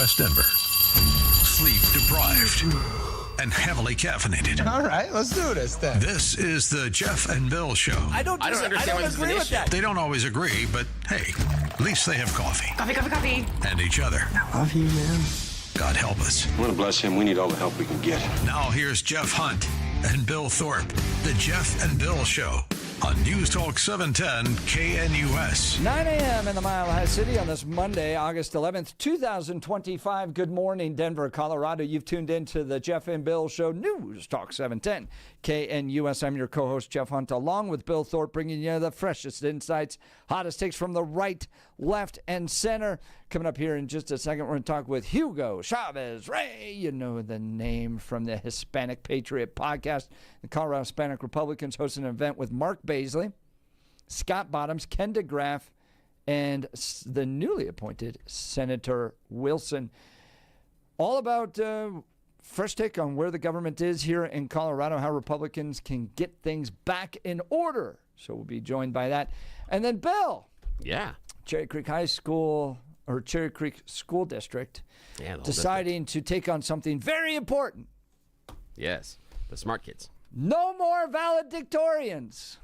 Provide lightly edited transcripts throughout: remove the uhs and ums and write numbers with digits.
West Denver. Sleep deprived and heavily caffeinated. All right, let's do this then. This is the Jeff and Bill Show. I don't agree with that. They don't always agree, but hey, at least they have coffee. Coffee. And each other. I love you, man. God help us. I want to bless him. We need all the help we can get. Now here's Jeff Hunt and Bill Thorpe. The Jeff and Bill Show on News Talk 710 KNUS. 9 a.m. in the Mile High City on this Monday, August 11th, 2025. Good morning, Denver, Colorado. You've tuned into the Jeff and Bill Show, News Talk 710 KNUS. I'm your co-host, Jeff Hunt, along with Bill Thorpe, bringing you the freshest insights, hottest takes from the right, left, and center. Coming up here in just a second, we're going to talk with Hugo, Chavez, Ray. You know the name from the Hispanic Patriot podcast. The Colorado Hispanic Republicans host an event with Mark Baisley, Scott Bottoms, Ken DeGraff, and the newly appointed Senator Wilson. All about fresh take on where the government is here in Colorado, how Republicans can get things back in order. So we'll be joined by that. And then Bill. Yeah. Cherry Creek High School, or Cherry Creek School District, deciding to take on something very important. Yes, the smart kids. No more valedictorians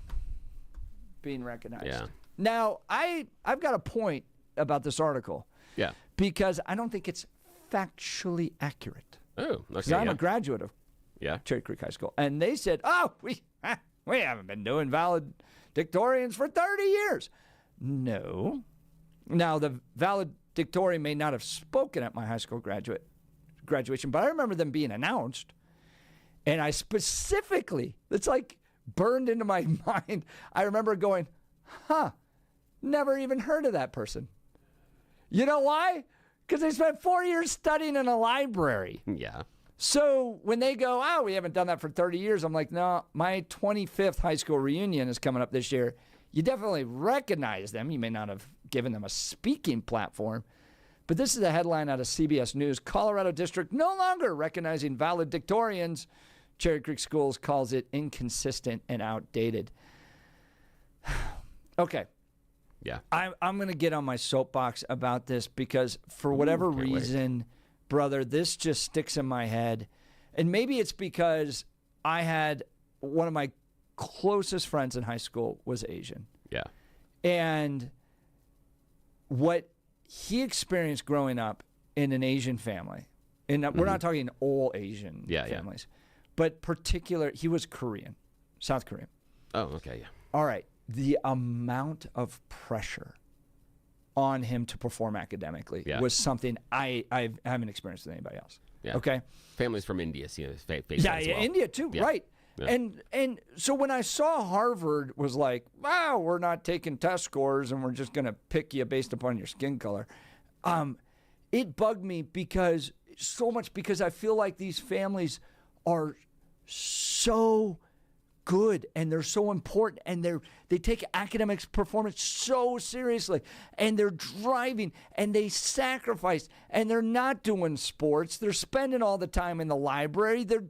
being recognized. Yeah. Now, I've got a point about this article. Yeah. Because I don't think it's factually accurate. Oh, okay. Because I'm a graduate of Cherry Creek High School. And they said, we haven't been doing valedictorians for 30 years. No. Now, the valedictorian may not have spoken at my high school graduation, but I remember them being announced. And I specifically, it's like burned into my mind. I remember going, never even heard of that person. You know why? Because they spent 4 years studying in a library. Yeah. So when they go, we haven't done that for 30 years, I'm like, no, my 25th high school reunion is coming up this year. You definitely recognize them. You may not have given them a speaking platform. But this is a headline out of CBS News. Colorado District no longer recognizing valedictorians. Cherry Creek Schools calls it inconsistent and outdated. Okay. Yeah. I'm going to get on my soapbox about this because for whatever reason, brother, this just sticks in my head. And maybe it's because I had one of my closest friends in high school was Asian. Yeah. And what he experienced growing up in an Asian family, and we're not talking all Asian families, but he was Korean, South Korean. Oh, okay, yeah. All right. The amount of pressure on him to perform academically was something I haven't experienced with anybody else. Yeah. Okay. Families from India, face India too, right? Yeah. And so when I saw Harvard was like, wow, we're not taking test scores and we're just going to pick you based upon your skin color, it bugged me because I feel like these families are so good and they're so important and they take academics performance so seriously and they're driving and they sacrifice and they're not doing sports. They're spending all the time in the library. They're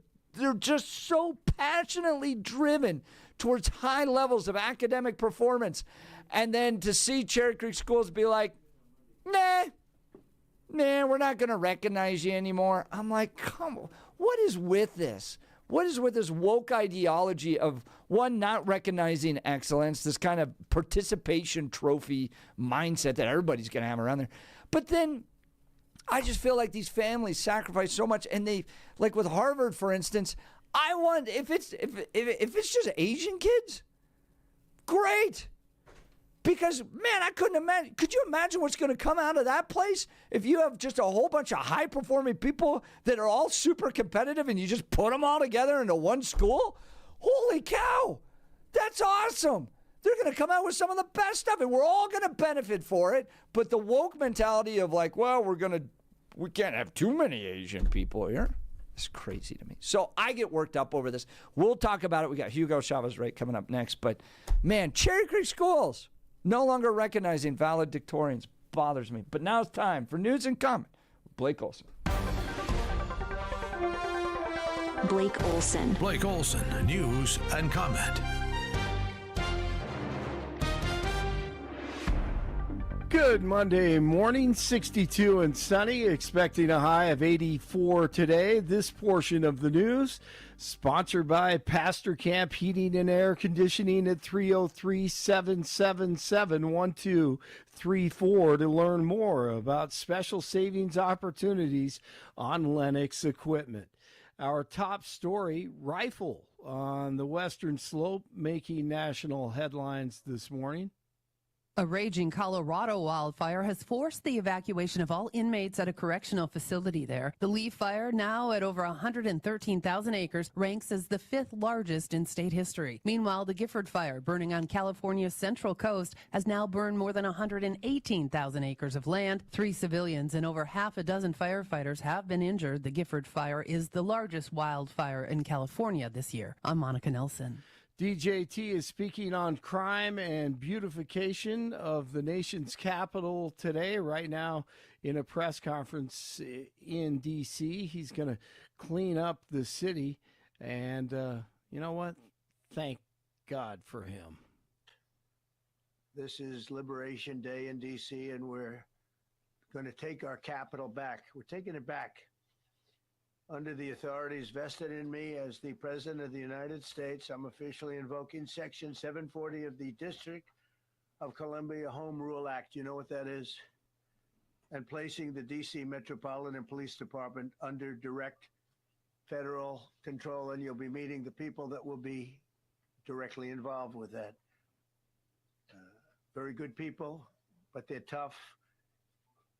just so passionately driven towards high levels of academic performance. And then to see Cherry Creek Schools be like, nah, we're not going to recognize you anymore. I'm like, come on, what is with this? What is with this woke ideology of, one, not recognizing excellence, this kind of participation trophy mindset that everybody's going to have around there. But then I just feel like these families sacrifice so much, and they, like with Harvard, for instance, I want, if it's just Asian kids, great. Because, man, I couldn't imagine. Could you imagine what's going to come out of that place if you have just a whole bunch of high-performing people that are all super competitive and you just put them all together into one school? Holy cow. That's awesome. They're going to come out with some of the best stuff, and we're all going to benefit for it. But the woke mentality of like, well, we can't have too many Asian people here. It's crazy to me. So I get worked up over this. We'll talk about it. We got Hugo, Chavez, Ray coming up next. But, man, Cherry Creek Schools no longer recognizing valedictorians bothers me. But now it's time for News and Comment with Blake Olson. Blake Olson. Blake Olson, News and Comment. Good Good Monday morning, 62 and sunny, expecting a high of 84 today. This portion of the news sponsored by Pastor Camp Heating and Air Conditioning at 303-777-1234 to learn more about special savings opportunities on Lennox equipment. Our top story, rifle on the Western Slope, making national headlines this morning. A raging Colorado wildfire has forced the evacuation of all inmates at a correctional facility there. The Lee Fire, now at over 113,000 acres, ranks as the fifth largest in state history. Meanwhile, the Gifford Fire, burning on California's central coast, has now burned more than 118,000 acres of land. 3 civilians and over half a dozen firefighters have been injured. The Gifford Fire is the largest wildfire in California this year. I'm Monica Nelson. DJT is speaking on crime and beautification of the nation's capital today, right now in a press conference in D.C. He's going to clean up the city, and you know what? Thank God for him. This is Liberation Day in D.C., and we're going to take our capital back. We're taking it back. Under the authorities vested in me as the President of the United States, I'm officially invoking Section 740 of the District of Columbia Home Rule Act. You know what that is? And placing the D.C. Metropolitan Police Department under direct federal control, and you'll be meeting the people that will be directly involved with that. Very good people, but they're tough,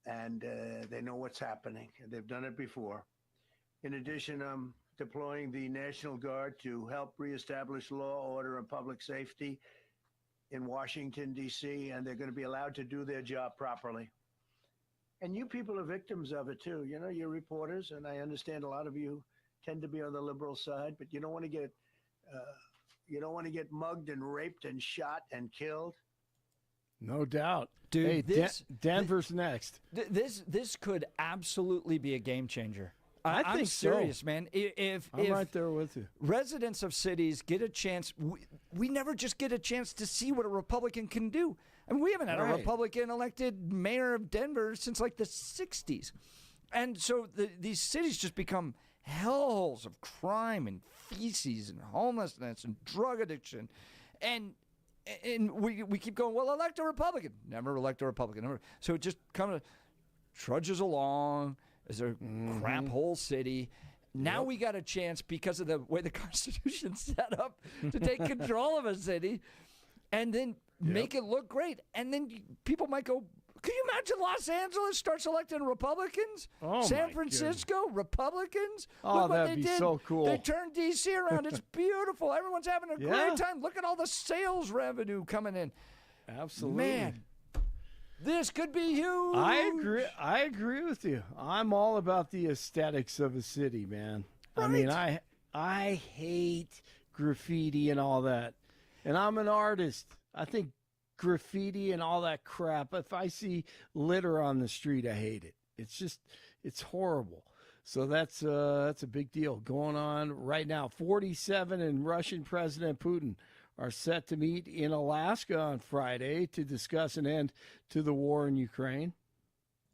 and they know what's happening, and they've done it before. In addition, I'm deploying the National Guard to help reestablish law, order, and public safety in Washington, D.C., and they're going to be allowed to do their job properly. And you people are victims of it, too. You know, you're reporters, and I understand a lot of you tend to be on the liberal side, but you don't want to get mugged and raped and shot and killed. No doubt. Dude, hey, Denver's next. This could absolutely be a game changer. I think serious, so. Man. If right there with you. Residents of cities get a chance, we never just get a chance to see what a Republican can do. I mean, we haven't had a Republican elected mayor of Denver since like the 60s. And so these cities just become hellholes of crime and feces and homelessness and drug addiction. And we keep going, well, elect a Republican. Never elect a Republican. Never. So it just kind of trudges along. Is a crap hole city. Now we got a chance because of the way the Constitution's set up to take control of a city and then make it look great. And then people might go, can you imagine Los Angeles starts electing Republicans? Oh, San Francisco, Republicans? Oh, Look what that'd they be did. so cool. They turned D.C. around. It's beautiful. Everyone's having a great time. Look at all the sales revenue coming in. Absolutely. Man. This could be huge. I agree with you. I'm all about the aesthetics of a city, man. Right. I mean, I hate graffiti and all that. And I'm an artist. I think graffiti and all that crap, if I see litter on the street, I hate it. It's horrible. So that's a big deal going on right now. 47 and Russian President Putin are set to meet in Alaska on Friday to discuss an end to the war in Ukraine.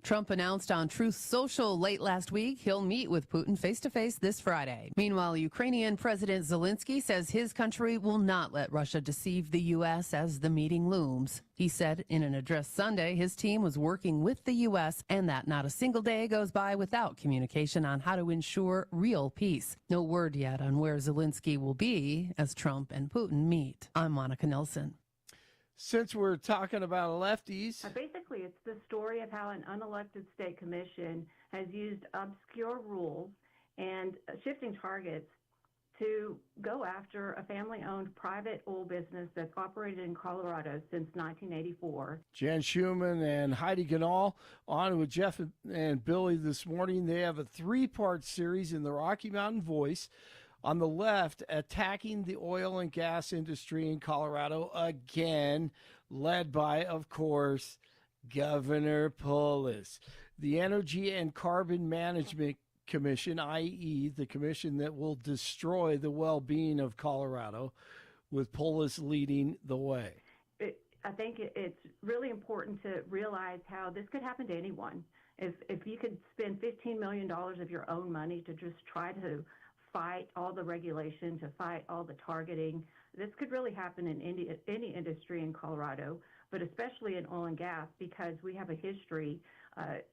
Trump announced on Truth Social late last week he'll meet with Putin face-to-face this Friday. Meanwhile, Ukrainian President Zelensky says his country will not let Russia deceive the U.S. as the meeting looms. He said in an address Sunday his team was working with the U.S. and that not a single day goes by without communication on how to ensure real peace. No word yet on where Zelensky will be as Trump and Putin meet. I'm Monica Nelson. Since we're talking about lefties. Basically, it's the story of how an unelected state commission has used obscure rules and shifting targets to go after a family-owned private oil business that's operated in Colorado since 1984. Jan Schumann and Heidi Ganal on with Jeff and Billy this morning. They have a 3-part series in the Rocky Mountain Voice. On the left, attacking the oil and gas industry in Colorado again, led by, of course, Governor Polis. The Energy and Carbon Management Commission, i.e., the commission that will destroy the well-being of Colorado, with Polis leading the way. I think it's really important to realize how this could happen to anyone. If you could spend $15 million of your own money to just try to fight all the regulation, to fight all the targeting, this could really happen in any industry in Colorado, but especially in oil and gas, because we have a history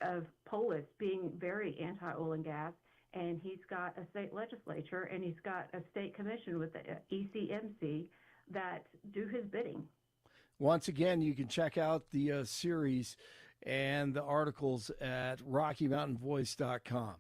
of Polis being very anti-oil and gas, and he's got a state legislature and he's got a state commission with the ECMC that do his bidding. Once again, you can check out the series and the articles at RockyMountainVoice.com.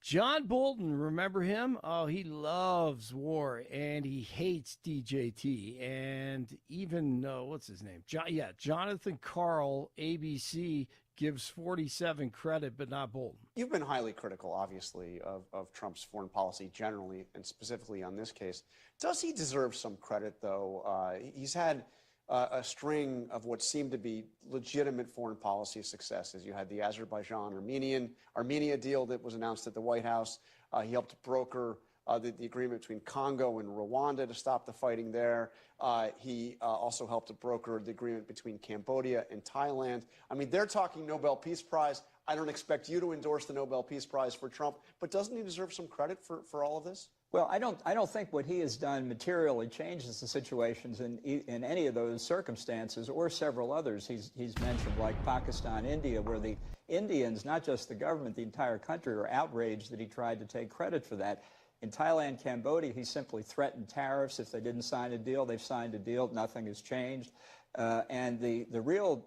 John Bolton, remember him? Oh, he loves war, and he hates DJT. And even, what's his name? Jonathan Karl, ABC, gives 47 credit, but not Bolton. You've been highly critical, obviously, of Trump's foreign policy generally, and specifically on this case. Does he deserve some credit, though? He's had a string of what seemed to be legitimate foreign policy successes. You had the Azerbaijan-Armenia deal that was announced at the White House. He helped broker the agreement between Congo and Rwanda to stop the fighting there. He also helped to broker the agreement between Cambodia and Thailand. I mean, they're talking Nobel Peace Prize. I don't expect you to endorse the Nobel Peace Prize for Trump, but doesn't he deserve some credit for all of this? Well, I don't think what he has done materially changes the situations in any of those circumstances or several others he's mentioned, like Pakistan, India, where the Indians, not just the government, the entire country, are outraged that he tried to take credit for that. In Thailand, Cambodia, he simply threatened tariffs. If they didn't sign a deal, they've signed a deal. Nothing has changed. And the real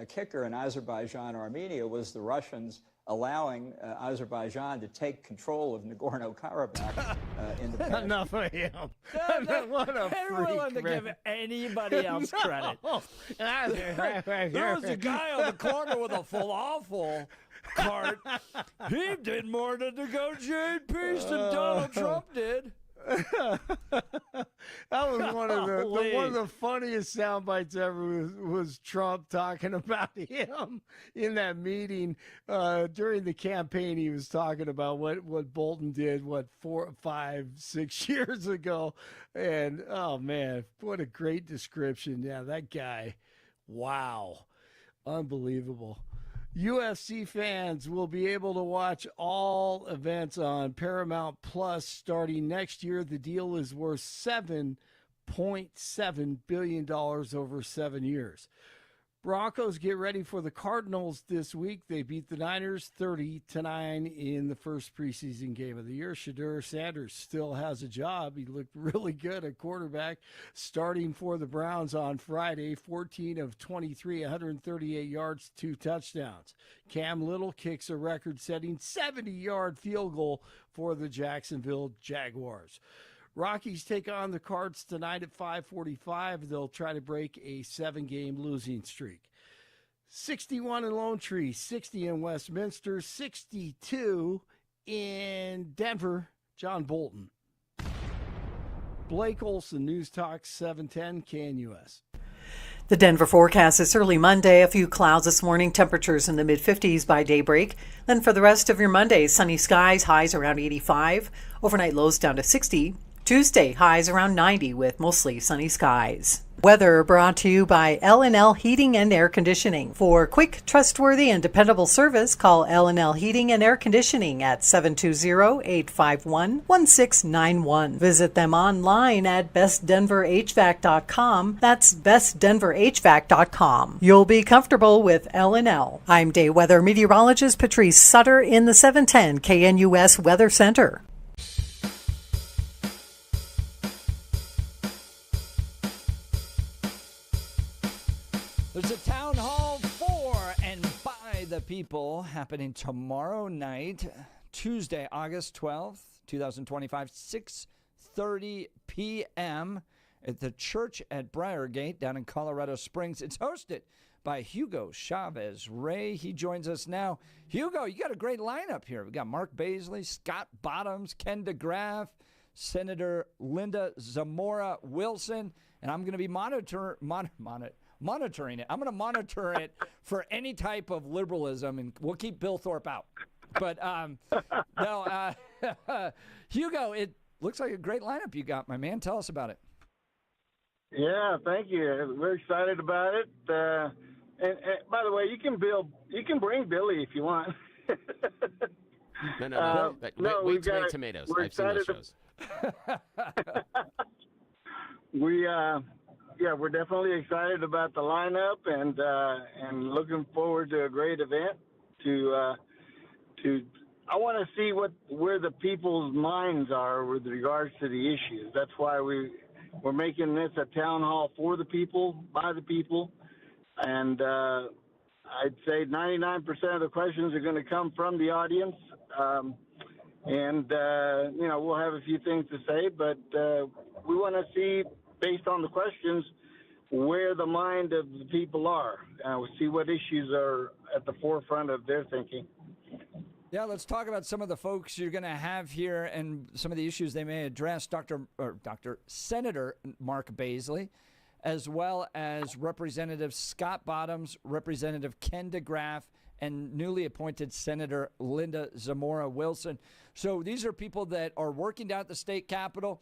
kicker in Azerbaijan or Armenia was the Russians allowing Azerbaijan to take control of Nagorno-Karabakh independently. Enough of him. What a They're freak, willing to man. give anybody else credit. There was a guy on the corner with a falafel cart. He did more to negotiate peace than Donald Trump did. That was one of the funniest sound bites ever was Trump talking about him in that meeting during the campaign. He was talking about what Bolton did 4, 5, 6 years ago, and oh man, what a great description. Yeah, that guy, wow, unbelievable. UFC fans will be able to watch all events on Paramount Plus starting next year. The deal is worth $7.7 billion over 7 years. Broncos get ready for the Cardinals this week. They beat the Niners 30-9 in the first preseason game of the year. Shedeur Sanders still has a job. He looked really good at quarterback, starting for the Browns on Friday. 14 of 23, 138 yards, 2 touchdowns. Cam Little kicks a record-setting 70-yard field goal for the Jacksonville Jaguars. Rockies take on the Cards tonight at 5:45. They'll try to break a 7-game losing streak. 61 in Lone Tree, 60 in Westminster, 62 in Denver. John Bolton. Blake Olson, News Talk 710 KNUS. The Denver forecast is early Monday. A few clouds this morning, temperatures in the mid-50s by daybreak. Then for the rest of your Monday, sunny skies, highs around 85. Overnight lows down to 60. Tuesday, highs around 90 with mostly sunny skies. Weather brought to you by L&L Heating and Air Conditioning. For quick, trustworthy, and dependable service, call L&L Heating and Air Conditioning at 720-851-1691. Visit them online at bestdenverhvac.com. That's bestdenverhvac.com. You'll be comfortable with L&L. I'm day weather meteorologist Patrice Sutter in the 710 KNUS Weather Center. There's a town hall for and by the people happening tomorrow night, Tuesday, August 12th, 2025, 6:30 p.m. at the church at Briargate down in Colorado Springs. It's hosted by Hugo Chavez Ray. He joins us now. Hugo, you got a great lineup here. We got Mark Baisley, Scott Bottoms, Ken DeGraff, Senator Linda Zamora Wilson, and I'm going to be monitoring it. I'm going to monitor it for any type of liberalism, and we'll keep Bill Thorpe out. But Hugo, it looks like a great lineup you got, my man. Tell us about it. Yeah, thank you. We're excited about it. And by the way, you can bring Billy if you want. No. Wait to make tomatoes. We're I've seen those excited shows. We're definitely excited about the lineup and looking forward to a great event. I want to see where the people's minds are with regards to the issues. That's why we're making this a town hall for the people, by the people, and I'd say 99% of the questions are going to come from the audience, we'll have a few things to say, but we want to see, based on the questions, where the mind of the people are. We'll see what issues are at the forefront of their thinking. Yeah, let's talk about some of the folks you're going to have here and some of the issues they may address. Senator Mark Baisley, as well as Representative Scott Bottoms, Representative Ken DeGraff, and newly appointed Senator Linda Zamora Wilson. So these are people that are working down at the state capitol.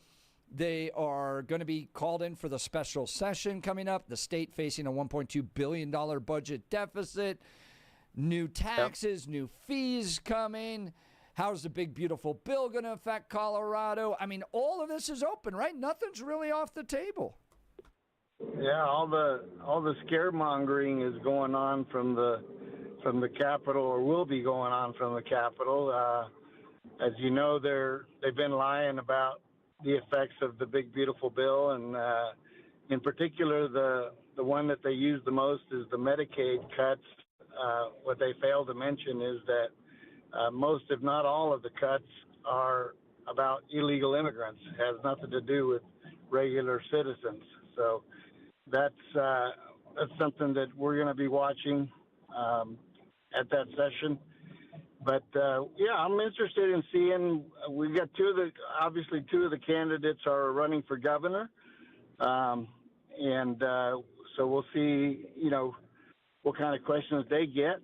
They are going to be called in for the special session coming up. The state facing a $1.2 billion budget deficit. New taxes, new fees coming. How's the big, beautiful bill going to affect Colorado? I mean, all of this is open, right? Nothing's really off the table. Yeah, all the scaremongering is going on from the Capitol, or will be going on from the Capitol. As you know, they've been lying about the effects of the big, beautiful bill, and in particular, the one that they use the most is the Medicaid cuts. What they fail to mention is that most, if not all, of the cuts are about illegal immigrants. It has nothing to do with regular citizens. So that's something that we're going to be watching at that session. But I'm interested in seeing. We got two of the candidates are running for governor, so we'll see. What kind of questions they get.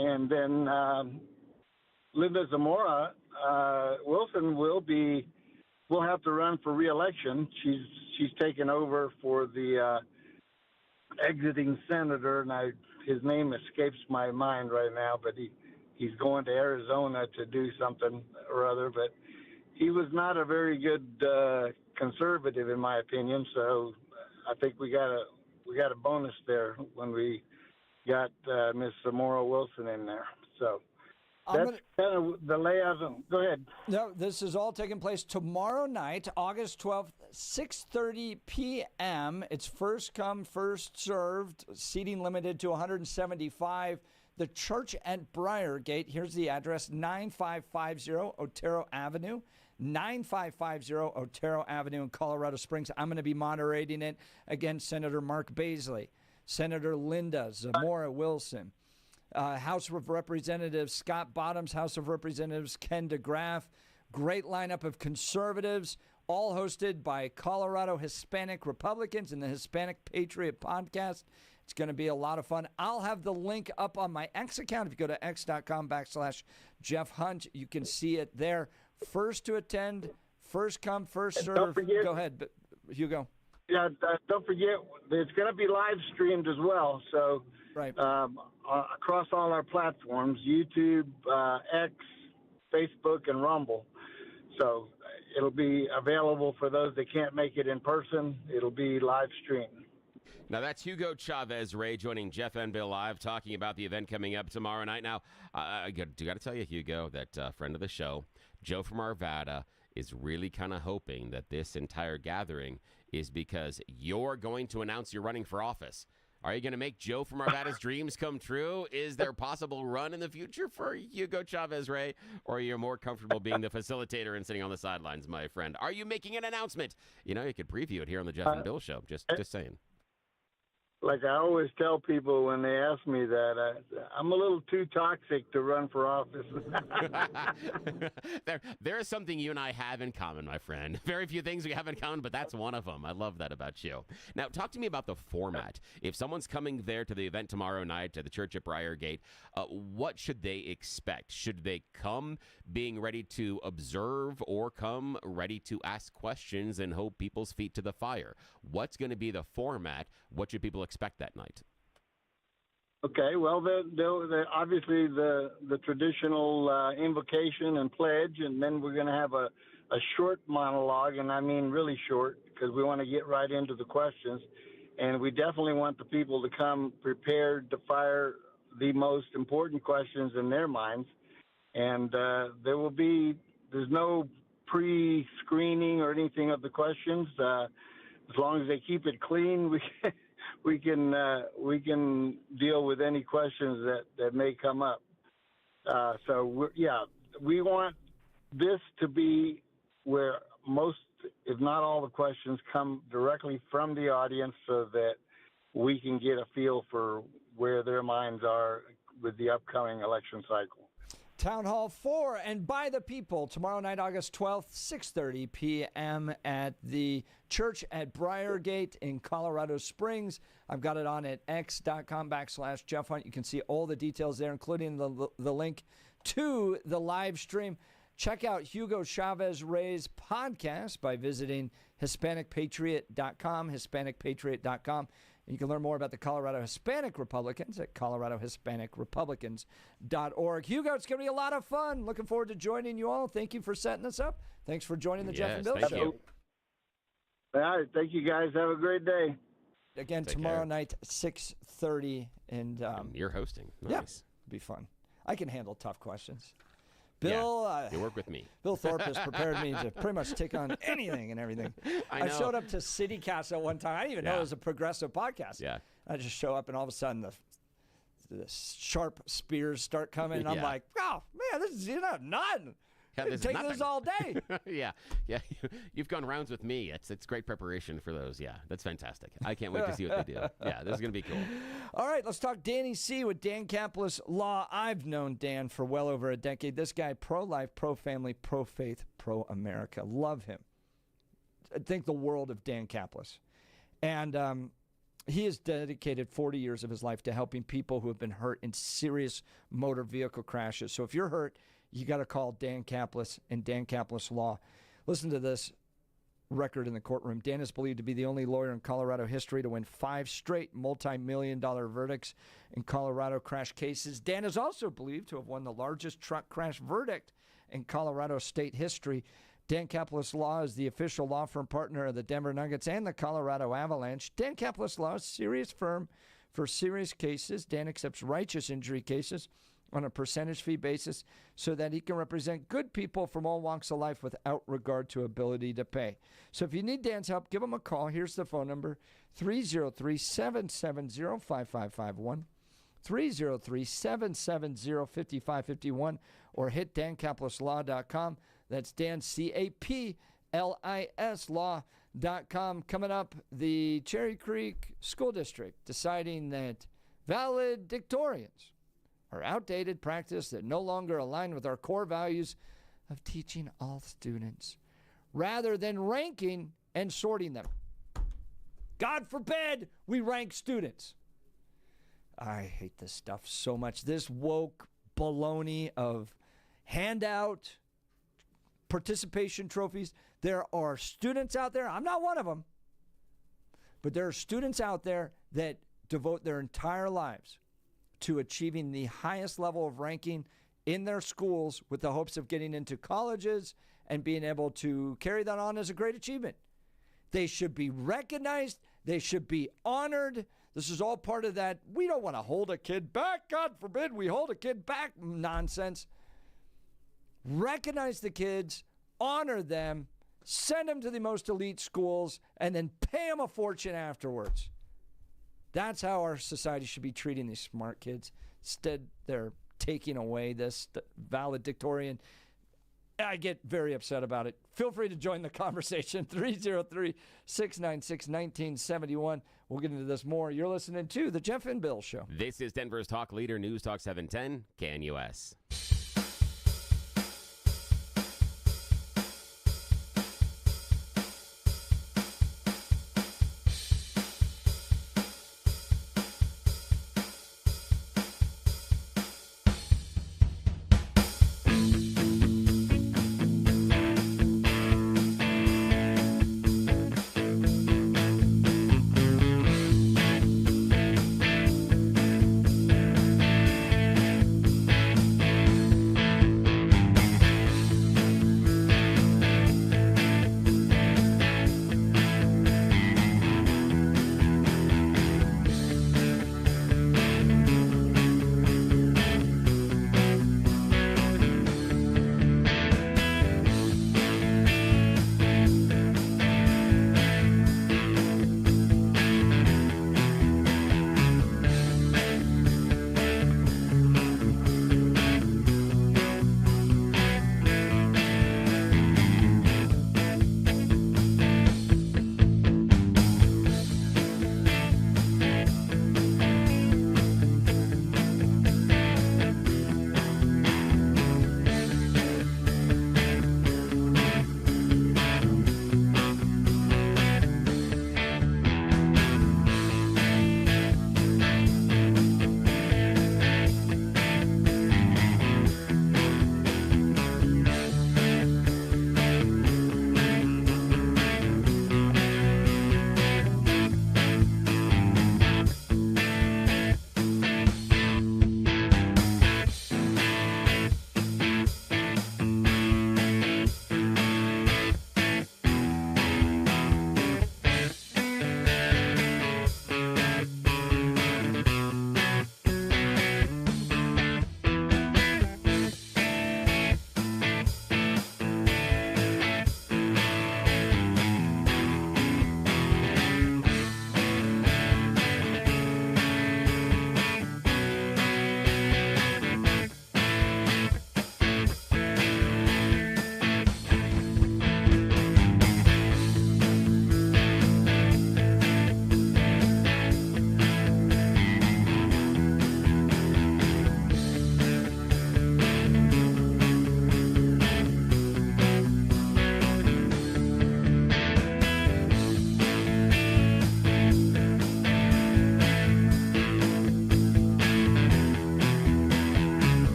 And then Linda Zamora Wilson will have to run for re-election. She's taken over for the exiting senator, and his name escapes my mind right now, but he's going to Arizona to do something or other. But he was not a very good conservative, in my opinion, so I think we got a bonus there when we got Ms. Zamora Wilson in there. So that's kind of the layout. Go ahead. No, this is all taking place tomorrow night, August 12th, 6:30 p.m. It's first come, first served, seating limited to 175. The church at Briargate, here's the address, 9550 Otero Avenue. 9550 Otero Avenue in Colorado Springs. I'm going to be moderating it. Again, Senator Mark Baisley, Senator Linda Zamora Wilson, House of Representatives Scott Bottoms, House of Representatives Ken DeGraff. Great lineup of conservatives, all hosted by Colorado Hispanic Republicans in the Hispanic Patriot podcast. It's going to be a lot of fun. I'll have the link up on my X account. If you go to x.com/Jeff Hunt, you can see it there. First to attend, first come, first serve. Go ahead, Hugo. Yeah, don't forget, it's going to be live streamed as well. So right. Across all our platforms, YouTube, X, Facebook, and Rumble. So it'll be available for those that can't make it in person. It'll be live streamed. Now, that's Hugo Chavez, Ray, joining Jeff and Bill Live, talking about the event coming up tomorrow night. Now, I got to tell you, Hugo, that friend of the show, Joe from Arvada, is really kind of hoping that this entire gathering is because you're going to announce you're running for office. Are you going to make Joe from Arvada's dreams come true? Is there a possible run in the future for Hugo Chavez, Ray? Or are you more comfortable being the facilitator and sitting on the sidelines, my friend? Are you making an announcement? You know, you could preview it here on the Jeff and Bill Show. Just saying. like I always tell people when they ask me that, I'm a little too toxic to run for office. There is something you and I have in common, my friend. Very few things we have in common, but that's one of them. I love that about you. Now, talk to me about the format. If someone's coming there to the event tomorrow night at the church at Briargate, what should they expect? Should they come being ready to observe or come ready to ask questions and hold people's feet to the fire? What's going to be the format? What should people expect that night? Okay, well, obviously the traditional invocation and pledge, and then we're going to have a short monologue, and I mean really short, because we want to get right into the questions. And we definitely want the people to come prepared to fire the most important questions in their minds. And there's no pre-screening or anything of the questions. As long as they keep it clean, we can deal with any questions that may come up. We want this to be where most, if not all, the questions come directly from the audience, so that we can get a feel for where their minds are with the upcoming election cycle. Town Hall 4 and by the people tomorrow night, August 12th, 6:30 p.m. at the church at Briargate in Colorado Springs. I've got it on at x.com/Jeff Hunt. You can see all the details there, including the link to the live stream. Check out Hugo Chavez Ray's podcast by visiting HispanicPatriot.com, HispanicPatriot.com. And you can learn more about the Colorado Hispanic Republicans at ColoradoHispanicRepublicans.org. Hugo, it's going to be a lot of fun. Looking forward to joining you all. Thank you for setting us up. Thanks for joining the Jeff and Bill Show. You. All right, thank you guys. Have a great day. Again, Take tomorrow care. night, 6:30. And you're hosting. Nice. Yeah, it'll be fun. I can handle tough questions. Bill, you work with me. Bill Thorpe has prepared me to pretty much take on anything and everything. I showed up to CityCast at one time. I didn't even know it was a progressive podcast. Yeah. I just show up, and all of a sudden the sharp spears start coming, and I'm like, oh, man, this is nothing. I can take this all day. Yeah. You've gone rounds with me. It's great preparation for those. Yeah, that's fantastic. I can't wait to see what they do. Yeah, this is going to be cool. All right, let's talk Danny C. with Dan Caplis Law. I've known Dan for well over a decade. This guy, pro-life, pro-family, pro-faith, pro-America. Love him. I think the world of Dan Caplis. And he has dedicated 40 years of his life to helping people who have been hurt in serious motor vehicle crashes. So if you're hurt, you got to call Dan Caplis and Dan Caplis Law. Listen to this record in the courtroom. Dan is believed to be the only lawyer in Colorado history to win 5 straight multi-million-dollar verdicts in Colorado crash cases. Dan is also believed to have won the largest truck crash verdict in Colorado state history. Dan Caplis Law is the official law firm partner of the Denver Nuggets and the Colorado Avalanche. Dan Caplis Law is a serious firm for serious cases. Dan accepts righteous injury cases on a percentage fee basis so that he can represent good people from all walks of life without regard to ability to pay. So if you need Dan's help, give him a call. Here's the phone number, 303-770-5551, 303-770-5551, or hit dancaplisLaw.com. That's Dan, C-A-P-L-I-S law.com. Coming up, the Cherry Creek School District deciding that valedictorians are outdated practice that no longer align with our core values of teaching all students, rather than ranking and sorting them. God forbid we rank students. I hate this stuff so much. This woke baloney of handout participation trophies. There are students out there, I'm not one of them, but there are students out there that devote their entire lives to achieving the highest level of ranking in their schools with the hopes of getting into colleges and being able to carry that on as a great achievement. They should be recognized. They should be honored. This is all part of that. We don't want to hold a kid back. God forbid we hold a kid back nonsense. Recognize the kids, honor them, send them to the most elite schools, and then pay them a fortune afterwards. That's how our society should be treating these smart kids. Instead, they're taking away this valedictorian. I get very upset about it. Feel free to join the conversation. 303-696-1971. We'll get into this more. You're listening to The Jeff and Bill Show. This is Denver's talk leader, News Talk 710, KNUS.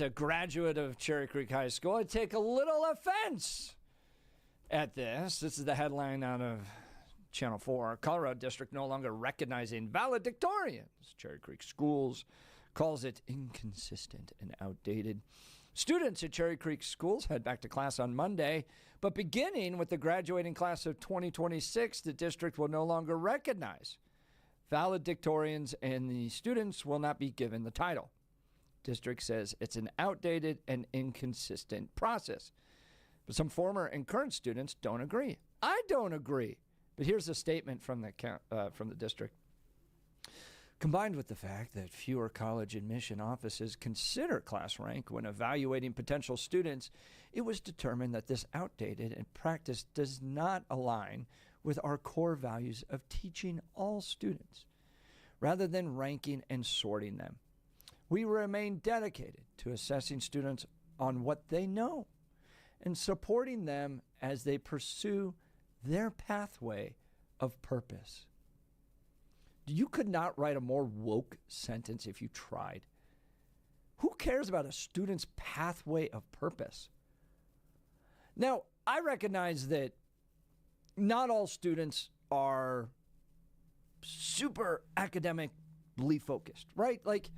a graduate of Cherry Creek High School, I take a little offense at this. This is the headline out of Channel 4. Colorado District no longer recognizing valedictorians. Cherry Creek Schools calls it inconsistent and outdated. Students at Cherry Creek Schools head back to class on Monday, but beginning with the graduating class of 2026, the district will no longer recognize valedictorians, and the students will not be given the title. District says it's an outdated and inconsistent process. But some former and current students don't agree. I don't agree. But here's a statement from the district. Combined with the fact that fewer college admission offices consider class rank when evaluating potential students, it was determined that this outdated and practice does not align with our core values of teaching all students, rather than ranking and sorting them. We remain dedicated to assessing students on what they know and supporting them as they pursue their pathway of purpose. You could not write a more woke sentence if you tried. Who cares about a student's pathway of purpose? Now, I recognize that not all students are super academically focused, right? Like,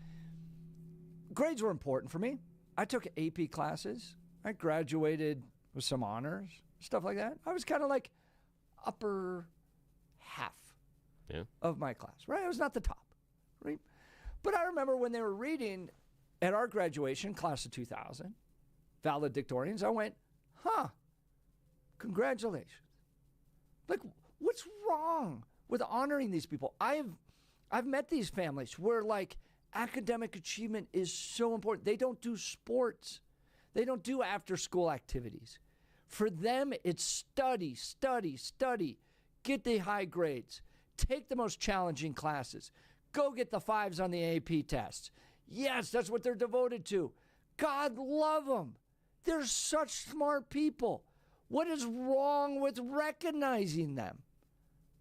grades were important for me. I took AP classes. I graduated with some honors, stuff like that. I was kind of like upper half of my class, right? I was not the top, right? But I remember when they were reading at our graduation, class of 2000, valedictorians, I went, congratulations. Like, what's wrong with honoring these people? I've met these families where, like, academic achievement is so important. They don't do sports. They don't do after-school activities. For them, it's study, study, study. Get the high grades. Take the most challenging classes. Go get the 5s on the AP tests. Yes, that's what they're devoted to. God love them. They're such smart people. What is wrong with recognizing them?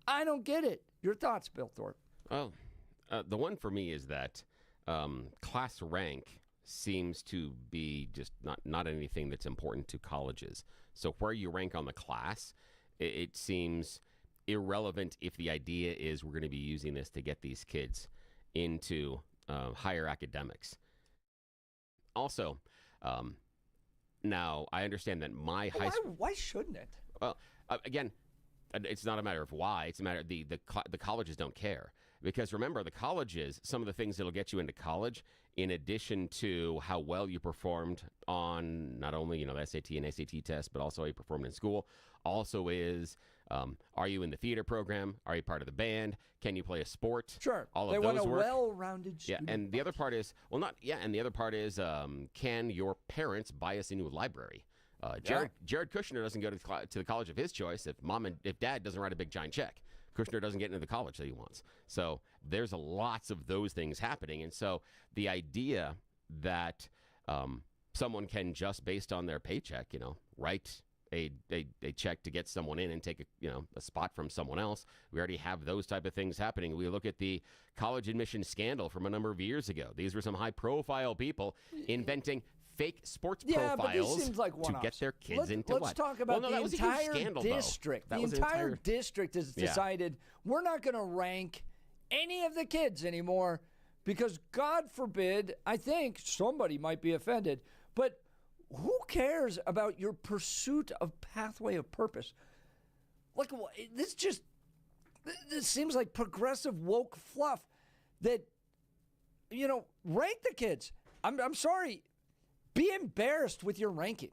I don't get it. Your thoughts, Bill Thorpe? Well, the one for me is that class rank seems to be just not anything that's important to colleges. So where you rank on the class, it seems irrelevant if the idea is we're going to be using this to get these kids into higher academics. Also, now I understand that my high school... Why shouldn't it? Well, again, it's not a matter of why. It's a matter of the colleges don't care. Because remember, the colleges, some of the things that'll get you into college, in addition to how well you performed on not only, the SAT and ACT test, but also how you performed in school, also is, are you in the theater program? Are you part of the band? Can you play a sport? Sure. All they of those want a work. well-rounded student. Yeah, and the other part is, can your parents buy us a new library? Jared Kushner doesn't go to the college of his choice if dad doesn't write a big giant check. Kushner doesn't get into the college that he wants. So there's lots of those things happening. And so the idea that someone can just based on their paycheck, write a check to get someone in and take a spot from someone else. We already have those type of things happening. We look at the college admission scandal from a number of years ago. These were some high profile people inventing fake sports profiles to get their kids into Let's talk about the entire district. The entire district has decided we're not going to rank any of the kids anymore because, God forbid, I think somebody might be offended, but who cares about your pursuit of pathway of purpose? Like, this seems like progressive woke fluff that, rank the kids. I'm sorry. Be embarrassed with your ranking.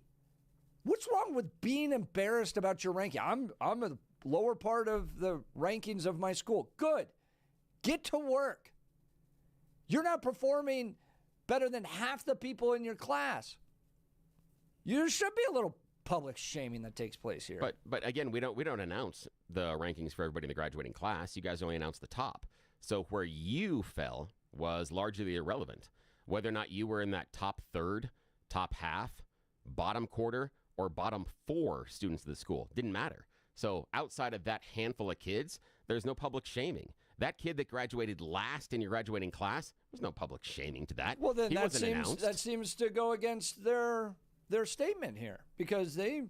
What's wrong with being embarrassed about your ranking? I'm a lower part of the rankings of my school. Good. Get to work. You're not performing better than half the people in your class. There should be a little public shaming that takes place here. But again, we don't announce the rankings for everybody in the graduating class. You guys only announce the top. So where you fell was largely irrelevant. Whether or not you were in that top third, top half, bottom quarter, or bottom 4 students of the school. Didn't matter. So outside of that handful of kids, there's no public shaming. That kid that graduated last in your graduating class, there's no public shaming to that. Well, then he that wasn't announced. seems to go against their statement here, because they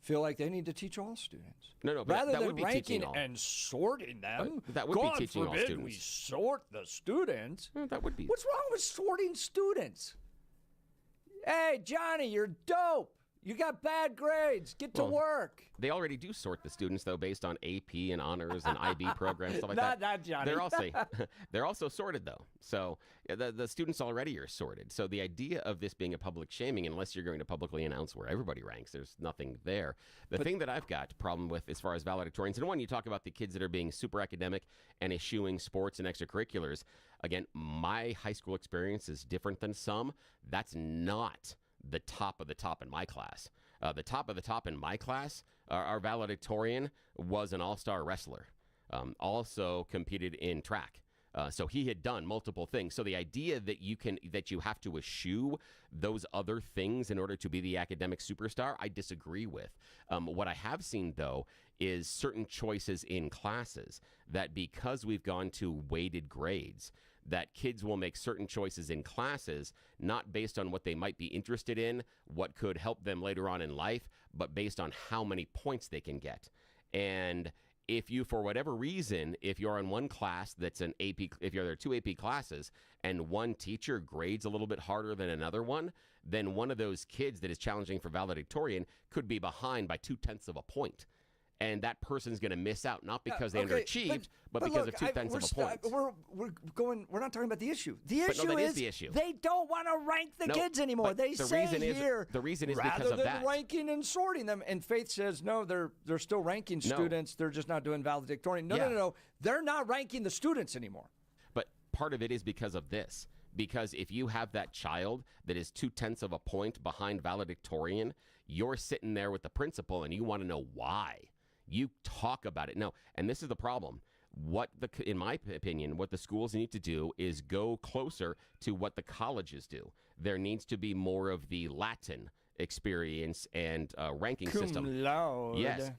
feel like they need to teach all students. No, but rather that than would be ranking teaching all. and sorting them. That would God be teaching all forbid students. we sort the students. That would be. What's wrong with sorting students? Hey, Johnny, you're dope. You got bad grades. Get to work. They already do sort the students, though, based on AP and honors and IB programs, stuff like that. Not Johnny. They're also sorted, though. So the students already are sorted. So the idea of this being a public shaming, unless you're going to publicly announce where everybody ranks, there's nothing there. The thing that I've got problem with as far as valedictorians, and one, you talk about the kids that are being super academic and eschewing sports and extracurriculars. Again, my high school experience is different than some. That's not the top of the top in my class. The top of the top in my class, our valedictorian was an all-star wrestler. Also competed in track. So he had done multiple things. So the idea that you have to eschew those other things in order to be the academic superstar, I disagree with. What I have seen, though, is certain choices in classes that because we've gone to weighted grades, that kids will make certain choices in classes, not based on what they might be interested in, what could help them later on in life, but based on how many points they can get. And if you, for whatever reason, if you're in one class that's an AP, if there are 2 AP classes and one teacher grades a little bit harder than another one, then one of those kids that is challenging for valedictorian could be behind by 0.2 of a point. And that person's going to miss out, not because they underachieved, but because of 0.2 of a point. We're not talking about the issue. The issue is the issue. They don't want to rank the kids anymore. They say here, the reason is rather because of than that. ranking and sorting them. And Faith says, no, they're still ranking students. They're just not doing valedictorian. No. They're not ranking the students anymore. But part of it is because of this. Because if you have that child that is 0.2 of a point behind valedictorian, you're sitting there with the principal and you want to know why. You talk about it. No, and this is the problem. In my opinion, what the schools need to do is go closer to what the colleges do. There needs to be more of the Latin experience and ranking system. Cum laude. Yes,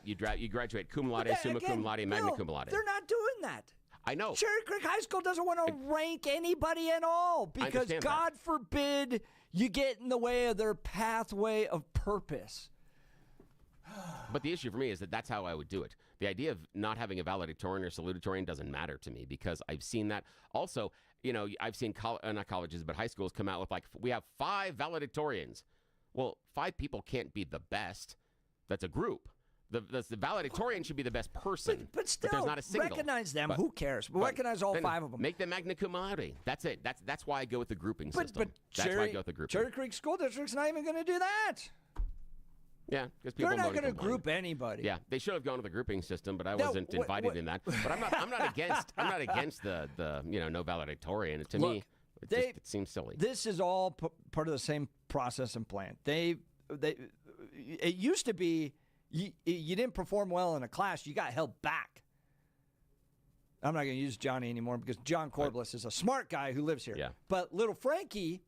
you graduate cum laude, summa cum laude, magna cum laude. They're not doing that. I know. Cherry Creek High School doesn't want to rank anybody at all because God forbid you get in the way of their pathway of purpose. But the issue for me is that's how I would do it. The idea of not having a valedictorian or salutatorian doesn't matter to me because I've seen that. Also, I've seen not colleges, but high schools come out with we have 5 valedictorians. Well, 5 people can't be the best. That's a group. The valedictorian should be the best person. But still, there's not a single. Recognize them. Who cares? Recognize all 5 of them. Make them magna cum laude. That's it. That's why I go with the grouping system. That's why I go with the grouping. Cherry Creek School District's not even going to do that. Yeah, because people they're not going to group anybody. Yeah, they should have gone to the grouping system, but I wasn't invited in that. But I'm not against the no valedictorian. To me, it seems silly. This is all part of the same process and plan. It used to be you didn't perform well in a class, you got held back. I'm not going to use Johnny anymore because John Corbliss is a smart guy who lives here. Yeah. But little Frankie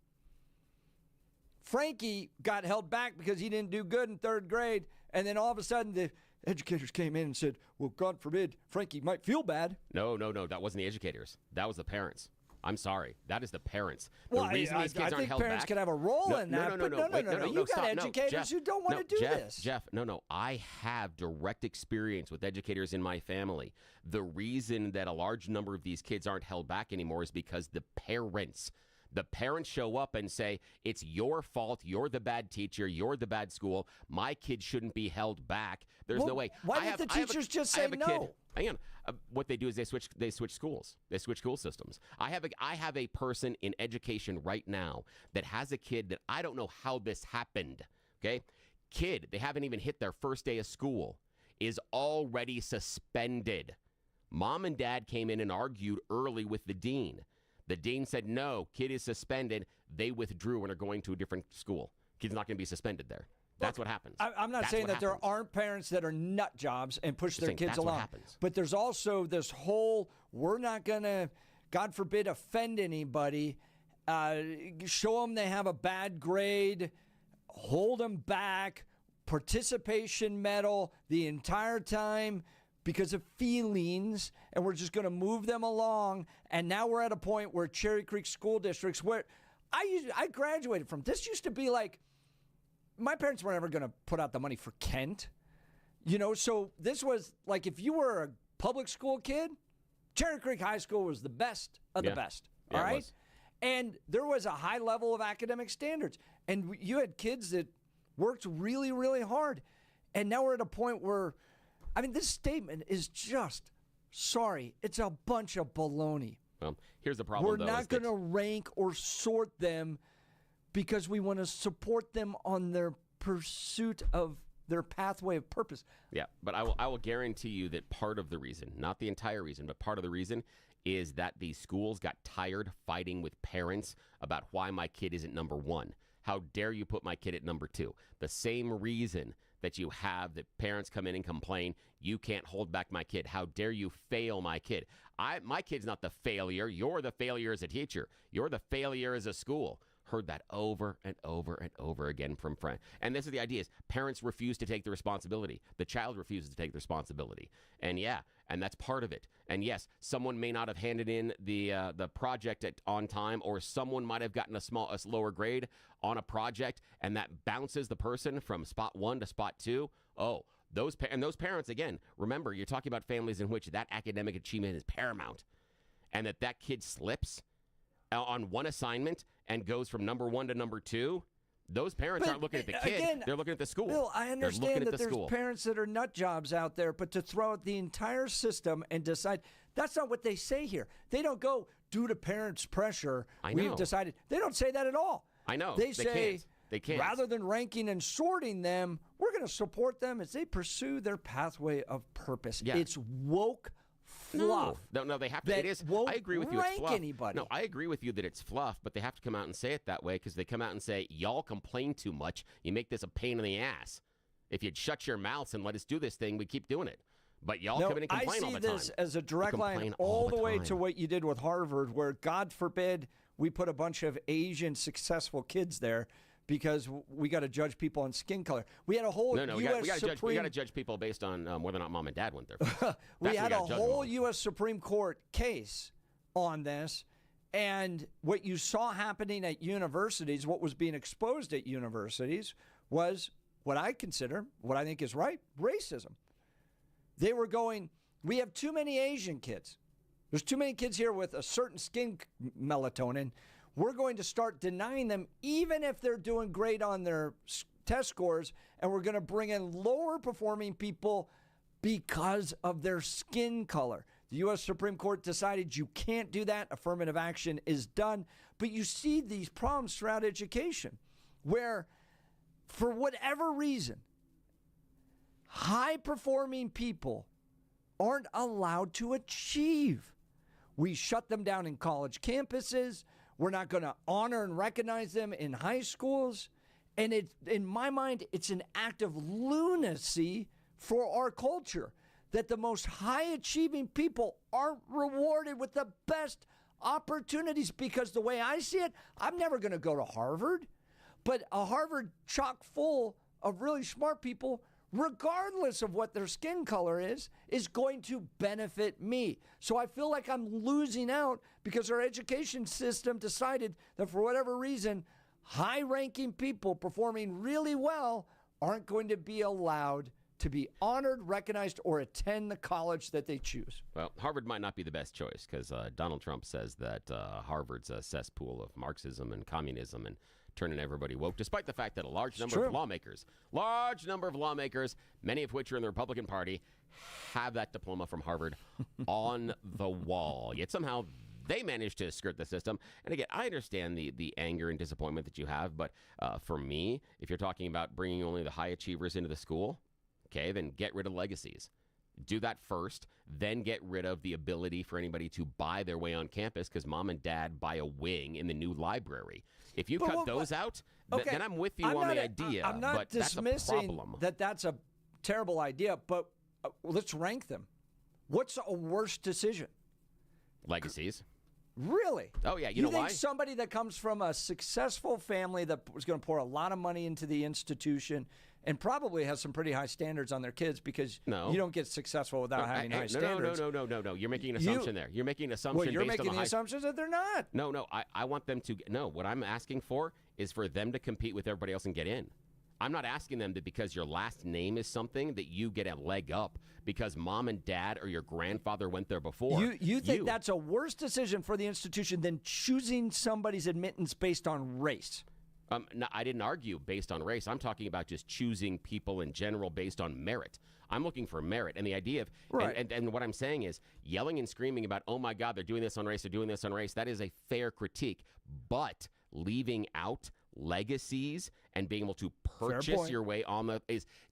got held back because he didn't do good in 3rd grade, and then all of a sudden the educators came in and said, well, God forbid, Frankie might feel bad. No, that wasn't the educators. That was the parents. I'm sorry. That is the parents. Well, the reason these kids aren't held parents back, could have a role in that. No. You got educators Jeff, who don't want to do this. Jeff, no. I have direct experience with educators in my family. The reason that a large number of these kids aren't held back anymore is because the parents show up and say, it's your fault, you're the bad teacher, you're the bad school, my kid shouldn't be held back. There's no way. Why didn't the teachers just say no? Hang on. What they do is they switch schools. They switch school systems. I have a person in education right now that has a kid that I don't know how this happened. Okay? Kid, they haven't even hit their first day of school, is already suspended. Mom and dad came in and argued early with the dean. The dean said, no, kid is suspended. They withdrew and are going to a different school. Kid's not going to be suspended there. That's what happens. I'm not saying that there aren't parents that are nut jobs and push their kids along. But there's also this whole, we're not going to, God forbid, offend anybody. Show them they have a bad grade. Hold them back. Participation medal the entire time. because of feelings, and we're just going to move them along. And now we're at a point where Cherry Creek school districts, where I graduated from, this used to be like, my parents were never going to put out the money for Kent. So this was like, if you were a public school kid, Cherry Creek High School was the best of the best. Yeah, all it right? was. And there was a high level of academic standards. And you had kids that worked really, really hard. And now we're at a point where, this statement is just, sorry, it's a bunch of baloney. Well, here's the problem, We're though. not going to rank or sort them because we want to support them on their pursuit of their pathway of purpose. Yeah, but I will guarantee you that part of the reason, not the entire reason, but part of the reason is that these schools got tired fighting with parents about why my kid isn't number one. How dare you put my kid at number two? The same reason that you have that parents come in and complain, you can't hold back my kid. How dare you fail my kid? My kid's not the failure. You're the failure as a teacher. You're the failure as a school. Heard that over and over and over again from friends. And this is the idea is parents refuse to take the responsibility. The child refuses to take the responsibility. And and that's part of it. And yes, someone may not have handed in the project on time, or someone might have gotten a lower grade on a project, and that bounces the person from spot 1 to spot 2. Oh, those parents, again, remember, you're talking about families in which that academic achievement is paramount, and that kid slips on one assignment and goes from number 1 to number 2, those parents aren't looking at the kid. Again, they're looking at the school. Bill, I understand that there's school. parents that are nut jobs out there, but to throw out the entire system and decide, that's not what they say here. They don't go, due to parents' pressure, we've decided. They don't say that at all. I know. They say, they can't. Rather than ranking and sorting them, we're going to support them as they pursue their pathway of purpose. Yeah. It's woke fluff. No, they have to. It is. I agree with you. It's fluff. Anybody. No, I agree with you that it's fluff, but they have to come out and say it that way because they come out and say, y'all complain too much. You make this a pain in the ass. If you'd shut your mouths and let us do this thing, we'd keep doing it. But y'all come in and complain all the time. I see this as a direct line all the way to what you did with Harvard, where, God forbid, we put a bunch of Asian successful kids there because we got to judge people on skin color. We had a whole we got to judge people based on whether or not mom and dad went there. We had a whole U.S. Supreme Court case on this, and what you saw happening at universities, what was being exposed at universities, was what I consider, what I think is right, racism. They were going, we have too many Asian kids. There's too many kids here with a certain skin melatonin. We're going to start denying them, even if they're doing great on their test scores, and we're going to bring in lower performing people because of their skin color. The U.S. Supreme Court decided you can't do that. Affirmative action is done. But you see these problems throughout education where, for whatever reason, high-performing people aren't allowed to achieve. We shut them down in college campuses. We're not going to honor and recognize them in high schools. And in my mind, it's an act of lunacy for our culture that the most high-achieving people aren't rewarded with the best opportunities, because the way I see it, I'm never going to go to Harvard, but a Harvard chock full of really smart people, regardless of what their skin color is going to benefit me. So I feel like I'm losing out because our education system decided that for whatever reason, high-ranking people performing really well aren't going to be allowed to be honored, recognized, or attend the college that they choose. Well, Harvard might not be the best choice because Donald Trump says that Harvard's a cesspool of Marxism and communism and turning everybody woke, despite the fact that a large number of lawmakers, many of which are in the Republican Party, have that diploma from Harvard on the wall. Yet somehow they managed to skirt the system. And again, I understand the anger and disappointment that you have, but for me, if you're talking about bringing only the high achievers into the school, okay, then get rid of legacies. Do that first, then get rid of the ability for anybody to buy their way on campus because mom and dad buy a wing in the new library. If you cut those out, then I'm with you on the idea. I'm not dismissing that's a terrible idea, but let's rank them. What's a worse decision? Legacies. Really? Oh, yeah. You know why? You think why? somebody that comes from a successful family that was going to pour a lot of money into the institution and probably has some pretty high standards on their kids because you don't get successful without having high standards. No. You're making an assumption there. You're making an assumption. Well, you're based making on the assumptions that they're not. No. I want them to. No, what I'm asking for is for them to compete with everybody else and get in. I'm not asking them that because your last name is something that you get a leg up because mom and dad or your grandfather went there before. You think that's a worse decision for the institution than choosing somebody's admittance based on race? No, I didn't argue based on race. I'm talking about just choosing people in general based on merit. I'm looking for merit. And the idea of, and what I'm saying is yelling and screaming about, oh my God, they're doing this on race, that is a fair critique. But leaving out legacies and being able to purchase your way on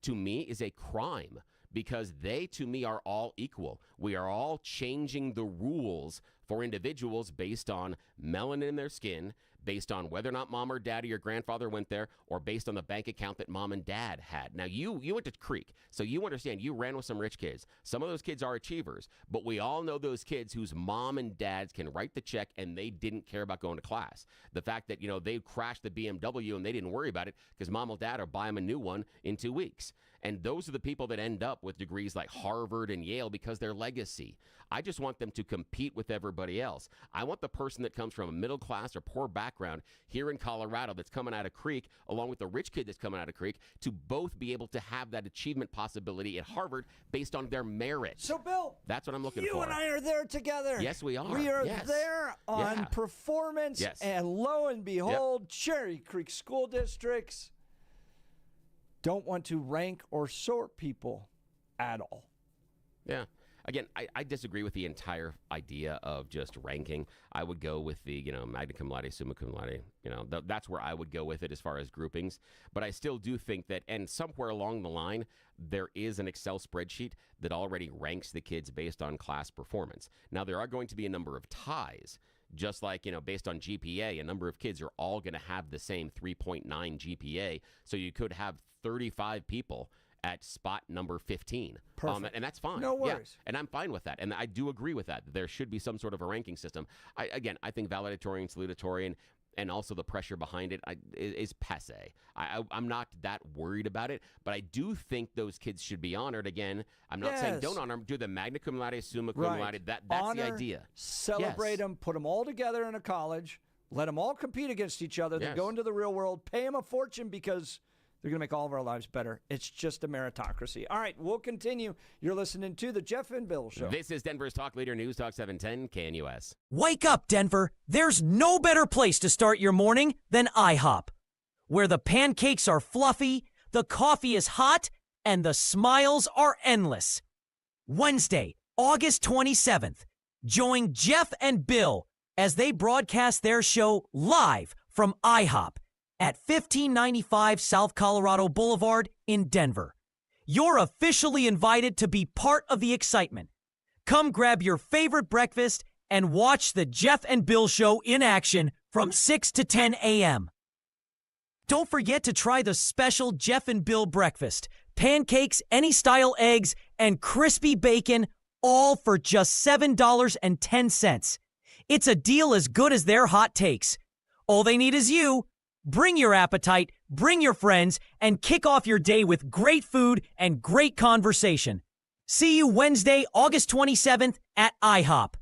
to me is a crime because they to me are all equal. We are all changing the rules for individuals based on melanin in their skin, based on whether or not mom or dad or your grandfather went there, or based on the bank account that mom and dad had. Now, you went to Creek, so you understand. You ran with some rich kids. Some of those kids are achievers, but we all know those kids whose mom and dads can write the check and they didn't care about going to class. The fact that, they crashed the BMW and they didn't worry about it because mom or dad will buy them a new one in 2 weeks. And those are the people that end up with degrees like Harvard and Yale because they're legacy. I just want them to compete with everybody else. I want the person that comes from a middle class or poor background here in Colorado that's coming out of Creek, along with the rich kid that's coming out of Creek, to both be able to have that achievement possibility at Harvard based on their merit. So, Bill, that's what I'm looking for. You and I are there together. Yes, we are. We are there on performance, and lo and behold, Cherry Creek School Districts don't want to rank or sort people at all. Yeah. Again, I disagree with the entire idea of just ranking. I would go with the, magna cum laude, summa cum laude. That's where I would go with it as far as groupings. But I still do think that, and somewhere along the line, there is an Excel spreadsheet that already ranks the kids based on class performance. Now, there are going to be a number of ties. Just like, based on GPA, a number of kids are all going to have the same 3.9 GPA. So you could have 35 people at spot number 15. Perfect. And that's fine. No worries. Yeah, and I'm fine with that. And I do agree with that. There should be some sort of a ranking system. I think valedictorian, salutatorian, and also the pressure behind it is passe. I'm not that worried about it, but I do think those kids should be honored. Again, I'm not saying don't honor them. Do the magna cum laude, summa cum laude. That's honor, the idea. Celebrate them, put them all together in a college, let them all compete against each other, then go into the real world, pay them a fortune because they're going to make all of our lives better. It's just a meritocracy. All right, we'll continue. You're listening to The Jeff and Bill Show. This is Denver's Talk Leader, News Talk 710 KNUS. Wake up, Denver. There's no better place to start your morning than IHOP, where the pancakes are fluffy, the coffee is hot, and the smiles are endless. Wednesday, August 27th, join Jeff and Bill as they broadcast their show live from IHOP at 1595 South Colorado Boulevard in Denver. You're officially invited to be part of the excitement. Come grab your favorite breakfast and watch the Jeff and Bill Show in action from 6 to 10 a.m. Don't forget to try the special Jeff and Bill breakfast. Pancakes, any style eggs, and crispy bacon, all for just $7.10. It's a deal as good as their hot takes. All they need is you. Bring your appetite, bring your friends, and kick off your day with great food and great conversation. See you Wednesday, August 27th at IHOP.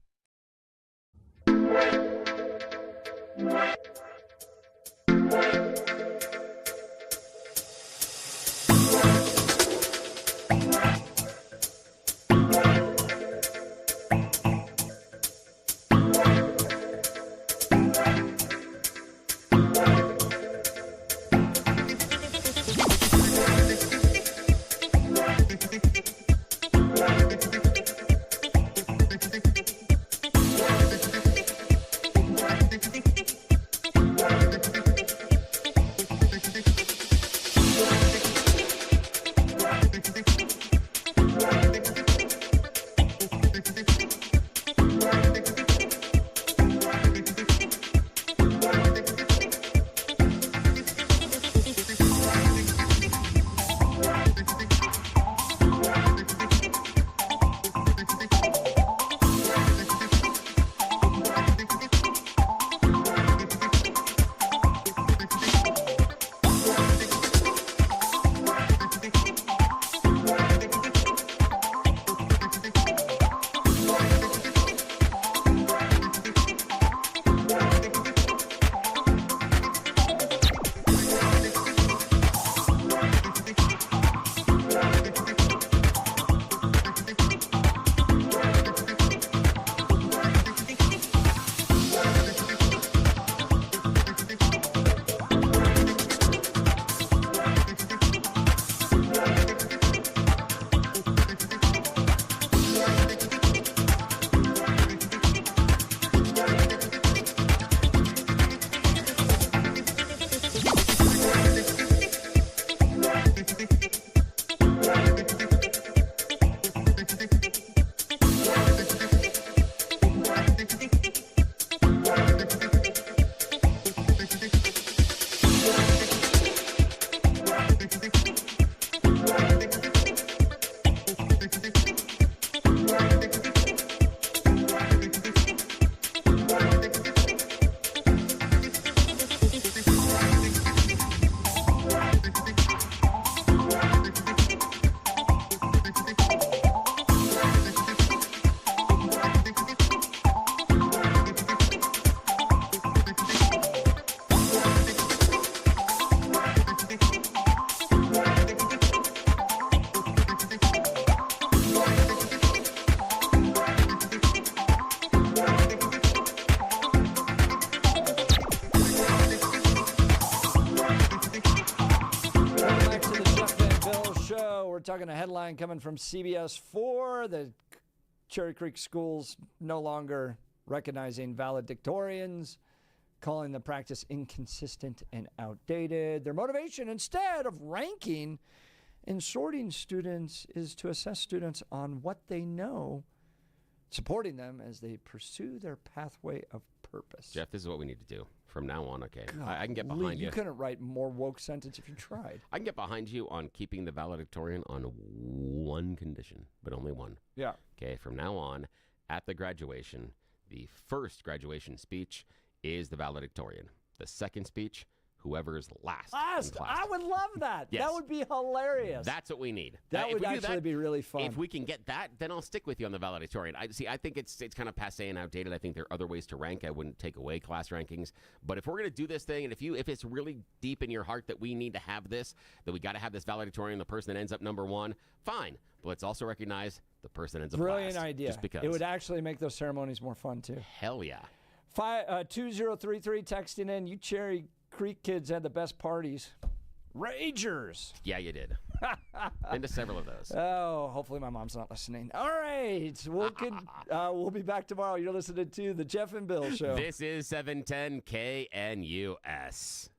headline coming from CBS 4. The Cherry Creek schools no longer recognizing valedictorians, calling the practice inconsistent and outdated. Their motivation, instead of ranking and sorting students, is to assess students on what they know, supporting them as they pursue their pathway of purpose. Jeff, this is what we need to do from now on, okay? God, I can get behind you. You couldn't write more woke sentence if you tried. I can get behind you on keeping the valedictorian on one condition, but only one. Yeah. Okay, from now on, at the graduation, the first graduation speech is the valedictorian. The second speech, whoever's last. In class. I would love that. Yes. That would be hilarious. That's what we need. That would actually be really fun. If we can get that, then I'll stick with you on the valedictorian. I think it's kind of passé and outdated. I think there are other ways to rank. I wouldn't take away class rankings. But if we're going to do this thing, and if it's really deep in your heart that we need to have this, that we got to have this valedictorian, the person that ends up number one, fine. But let's also recognize the person that ends up Brilliant last. idea. Just because. It would actually make those ceremonies more fun, too. Hell yeah. 2033 texting in, you Cherry Creek kids had the best parties. Ragers. Yeah, you did. Been to several of those. Oh, hopefully my mom's not listening. All right. We'll be back tomorrow. You're listening to The Jeff and Bill Show. This is 710 KNUS.